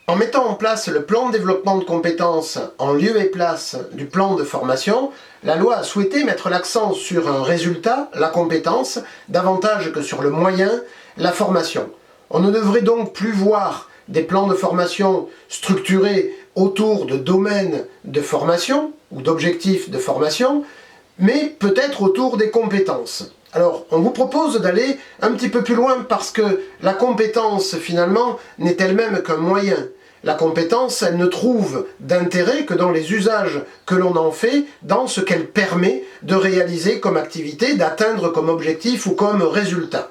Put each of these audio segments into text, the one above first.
En mettant en place le plan de développement de compétences en lieu et place du plan de formation, la loi a souhaité mettre l'accent sur un résultat, la compétence, davantage que sur le moyen, la formation. On ne devrait donc plus voir des plans de formation structurés autour de domaines de formation ou d'objectifs de formation, mais peut-être autour des compétences. Alors, on vous propose d'aller un petit peu plus loin parce que la compétence, finalement, n'est elle-même qu'un moyen. La compétence, elle ne trouve d'intérêt que dans les usages que l'on en fait, dans ce qu'elle permet de réaliser comme activité, d'atteindre comme objectif ou comme résultat.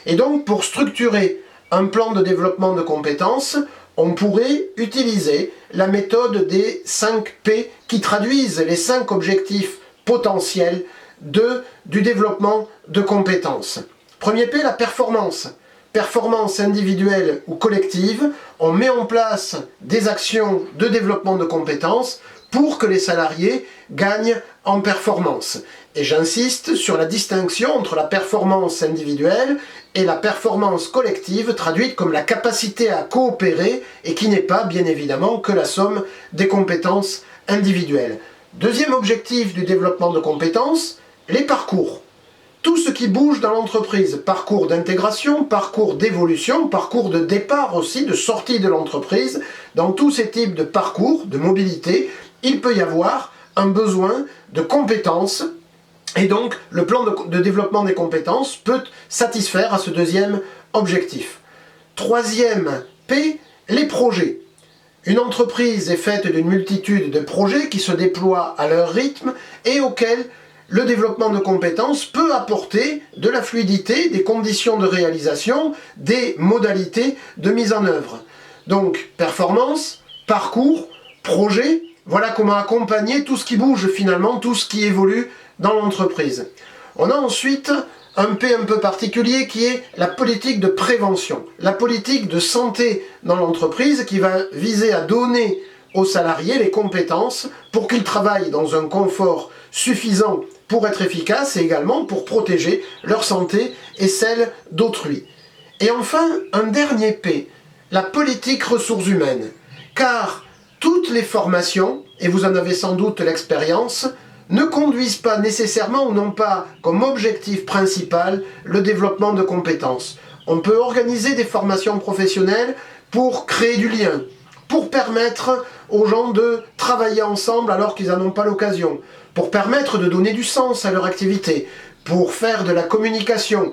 Et donc, pour structurer un plan de développement de compétences, on pourrait utiliser la méthode des 5 P qui traduisent les 5 objectifs potentiels du développement de compétences. Premier P, la performance. Performance individuelle ou collective, on met en place des actions de développement de compétences pour que les salariés gagnent en performance. Et j'insiste sur la distinction entre la performance individuelle et la performance collective, traduite comme la capacité à coopérer et qui n'est pas, bien évidemment, que la somme des compétences individuelles. Deuxième objectif du développement de compétences, les parcours. Tout ce qui bouge dans l'entreprise, parcours d'intégration, parcours d'évolution, parcours de départ aussi, de sortie de l'entreprise, dans tous ces types de parcours, de mobilité, il peut y avoir un besoin de compétences et donc le plan de développement des compétences peut satisfaire à ce deuxième objectif. Troisième P, les projets. Une entreprise est faite d'une multitude de projets qui se déploient à leur rythme et auxquels le développement de compétences peut apporter de la fluidité, des conditions de réalisation, des modalités de mise en œuvre. Donc, performance, parcours, projet, voilà comment accompagner tout ce qui bouge finalement, tout ce qui évolue dans l'entreprise. On a ensuite un P un peu particulier qui est la politique de prévention, la politique de santé dans l'entreprise qui va viser à donner aux salariés les compétences pour qu'ils travaillent dans un confort suffisant pour être efficaces et également pour protéger leur santé et celle d'autrui. Et enfin, un dernier P, la politique ressources humaines. Car toutes les formations, et vous en avez sans doute l'expérience, ne conduisent pas nécessairement ou n'ont pas comme objectif principal le développement de compétences. On peut organiser des formations professionnelles pour créer du lien, pour permettre aux gens de travailler ensemble alors qu'ils n'en ont pas l'occasion, pour permettre de donner du sens à leur activité, pour faire de la communication,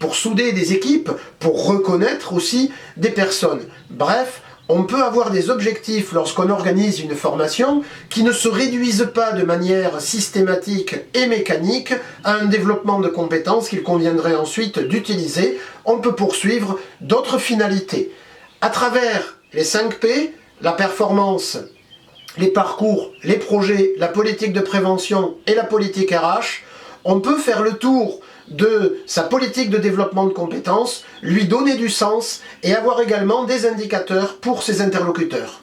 pour souder des équipes, pour reconnaître aussi des personnes. Bref, on peut avoir des objectifs lorsqu'on organise une formation qui ne se réduisent pas de manière systématique et mécanique à un développement de compétences qu'il conviendrait ensuite d'utiliser. On peut poursuivre d'autres finalités. À travers les 5 P, la performance, les parcours, les projets, la politique de prévention et la politique RH, on peut faire le tour de sa politique de développement de compétences, lui donner du sens et avoir également des indicateurs pour ses interlocuteurs.